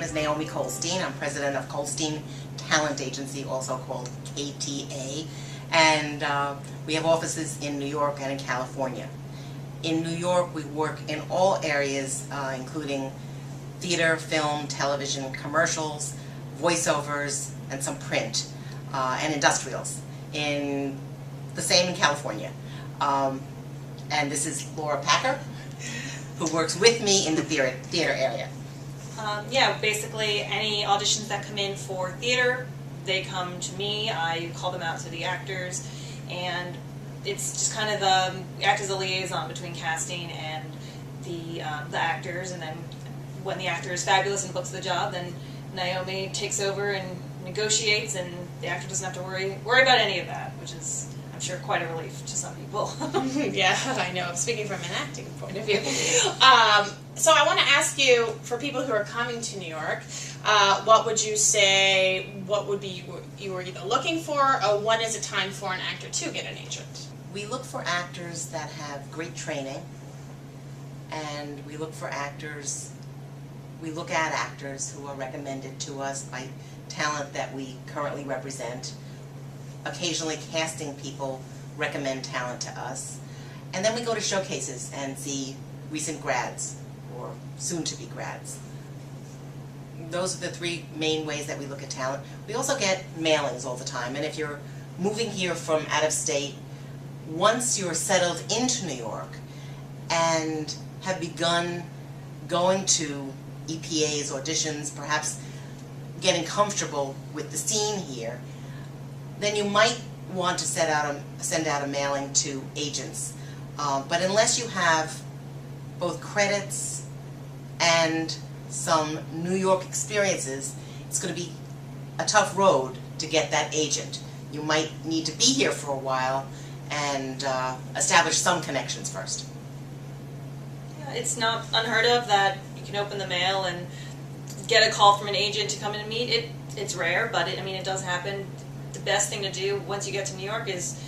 is Naomi Kolstein. I'm president of Kolstein Talent Agency, also called KTA, and we have offices in New York and in California. In New York, we work in all areas, including theater, film, television, commercials, voiceovers, and some print, and industrials. The same in California. And this is Laura Packer, who works with me in the theater area. Yeah, basically any auditions that come in for theater, they come to me. I call them out to the actors, and it's just kind of act as a liaison between casting and the actors. And then when the actor is fabulous and books the job, then Naomi takes over and negotiates, and the actor doesn't have to worry about any of that, which is, I'm sure, quite a relief to some people. Yeah, I know. I'm speaking from an acting point of view. So I want to ask you, for people who are coming to New York, what would you say, what would be you were either looking for, or when is it time for an actor to get an agent? We look for actors that have great training, and we look at actors who are recommended to us by talent that we currently represent. Occasionally casting people recommend talent to us. And then we go to showcases and see recent grads or soon-to-be grads. Those are the three main ways that we look at talent. We also get mailings all the time, and if you're moving here from out of state, once you're settled into New York and have begun going to EPAs, auditions, perhaps getting comfortable with the scene here, then you might want to send out a mailing to agents. But unless you have both credits and some New York experiences, it's going to be a tough road to get that agent. You might need to be here for a while and establish some connections first. Yeah, it's not unheard of that you can open the mail and get a call from an agent to come in and meet. It's rare, but it does happen. The best thing to do once you get to New York is,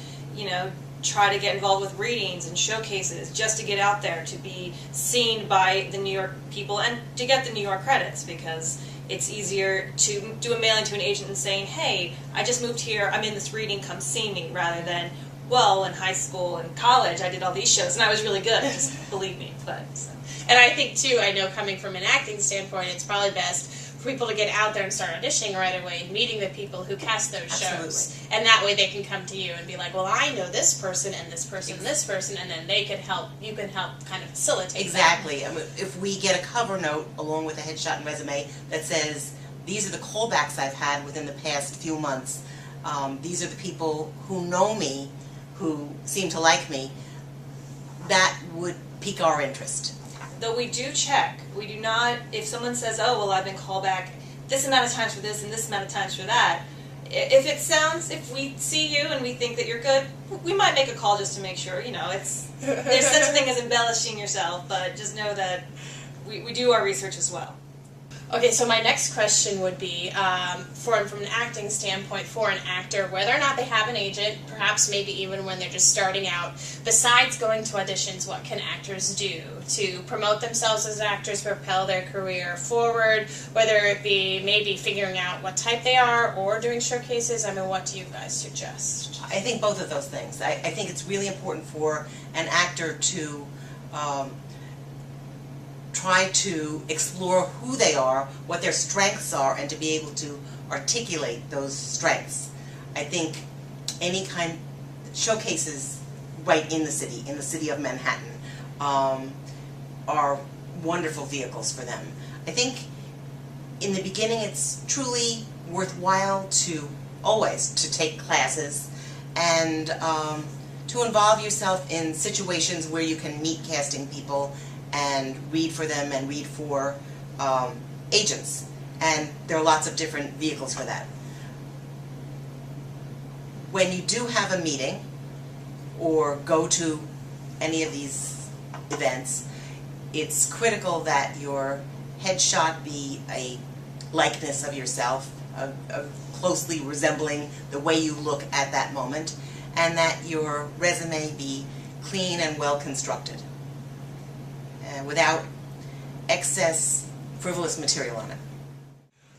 try to get involved with readings and showcases, just to get out there, to be seen by the New York people, and to get the New York credits, because it's easier to do a mailing to an agent and saying, hey, I just moved here, I'm in this reading, come see me, rather than, well, in high school and college I did all these shows and I was really good, just believe me. And I think too, I know coming from an acting standpoint, it's probably best for people to get out there and start auditioning right away, meeting the people who cast those shows. And that way they can come to you and be like, well, I know this person and this person and this person, and then they can help, you can help kind of facilitate Exactly. If we get a cover note along with a headshot and resume that says, these are the callbacks I've had within the past few months, these are the people who know me, who seem to like me, that would pique our interest. Though we do check. We do not, if someone says, oh, well, I've been called back this amount of times for this and this amount of times for that, if we see you and we think that you're good, we might make a call just to make sure, there's such a thing as embellishing yourself, but just know that we do our research as well. Okay, so my next question would be, from an acting standpoint, for an actor, whether or not they have an agent, perhaps maybe even when they're just starting out, besides going to auditions, what can actors do to promote themselves as actors, propel their career forward, whether it be maybe figuring out what type they are or doing showcases? What do you guys suggest? I think both of those things. I think it's really important for an actor to try to explore who they are, what their strengths are, and to be able to articulate those strengths. I think any kind showcases right in the city of Manhattan, are wonderful vehicles for them. I think in the beginning it's truly worthwhile to take classes and to involve yourself in situations where you can meet casting people and read for them and read for agents. And there are lots of different vehicles for that. When you do have a meeting or go to any of these events, it's critical that your headshot be a likeness of yourself, closely resembling the way you look at that moment, and that your resume be clean and well constructed, without excess frivolous material on it.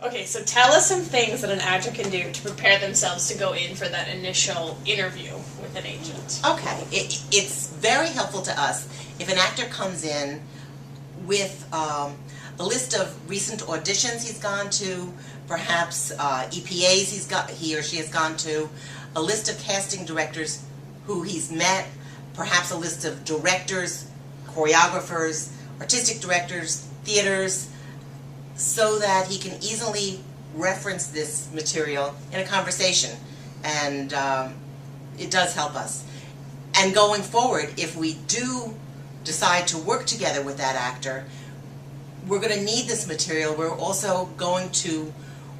Okay, so tell us some things that an actor can do to prepare themselves to go in for that initial interview with an agent. Okay, it's very helpful to us if an actor comes in with a list of recent auditions he's gone to, perhaps EPAs he or she has gone to, a list of casting directors who he's met, perhaps a list of directors, choreographers, artistic directors, theaters, so that he can easily reference this material in a conversation. And it does help us. And going forward, if we do decide to work together with that actor, we're going to need this material. We're also going to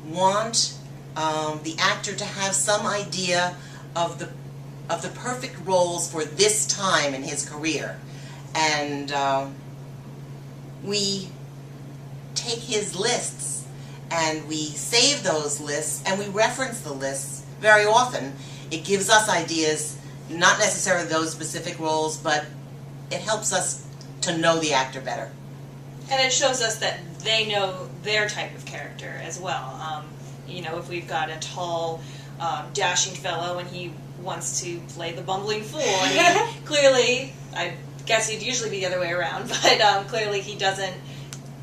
want the actor to have some idea of the perfect roles for this time in his career. And we take his lists and we save those lists and we reference the lists very often. It gives us ideas, not necessarily those specific roles, but it helps us to know the actor better. And it shows us that they know their type of character as well. If we've got a tall, dashing fellow and he wants to play the bumbling fool, clearly, I guess he'd usually be the other way around, but clearly he doesn't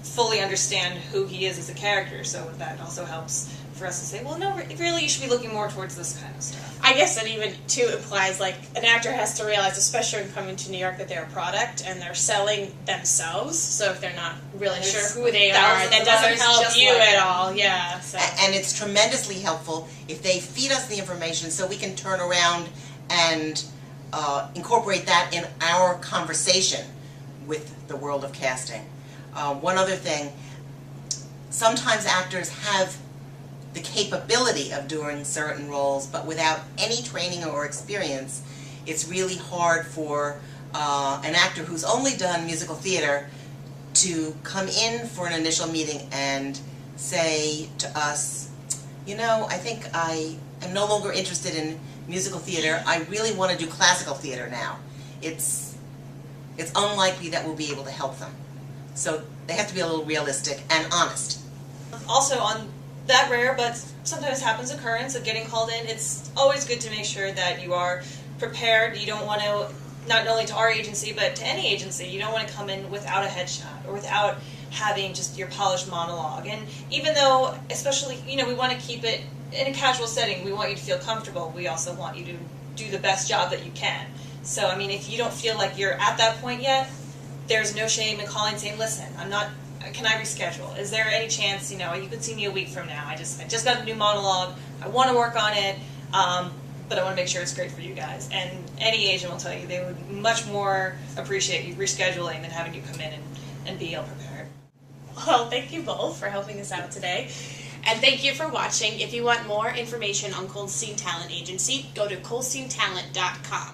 fully understand who he is as a character, so that also helps for us to say, well, no, really, you should be looking more towards this kind of stuff. I guess that even, too, implies, like, an actor has to realize, especially when coming to New York, that they're a product, and they're selling themselves, so if they're not really sure who they are, that doesn't help you at all, yeah. So. And it's tremendously helpful if they feed us the information so we can turn around and incorporate that in our conversation with the world of casting. One other thing, sometimes actors have the capability of doing certain roles, but without any training or experience, it's really hard for an actor who's only done musical theater to come in for an initial meeting and say to us, I think I am no longer interested in musical theater. I really want to do classical theater now. It's unlikely that we'll be able to help them. So they have to be a little realistic and honest. Also, on that rare but sometimes happens occurrence of getting called in, it's always good to make sure that you are prepared. You don't want to, not only to our agency, but to any agency, you don't want to come in without a headshot or without having just your polished monologue. And even though, especially, we want to keep it in a casual setting, we want you to feel comfortable, we also want you to do the best job that you can. So, if you don't feel like you're at that point yet, there's no shame in calling and saying, listen, can I reschedule? Is there any chance, you could see me a week from now. I just got a new monologue. I want to work on it, but I want to make sure it's great for you guys. And any agent will tell you they would much more appreciate you rescheduling than having you come in and be ill-prepared. Well, thank you both for helping us out today. And thank you for watching. If you want more information on Kolstein Talent Agency, go to KolsteinTalent.com.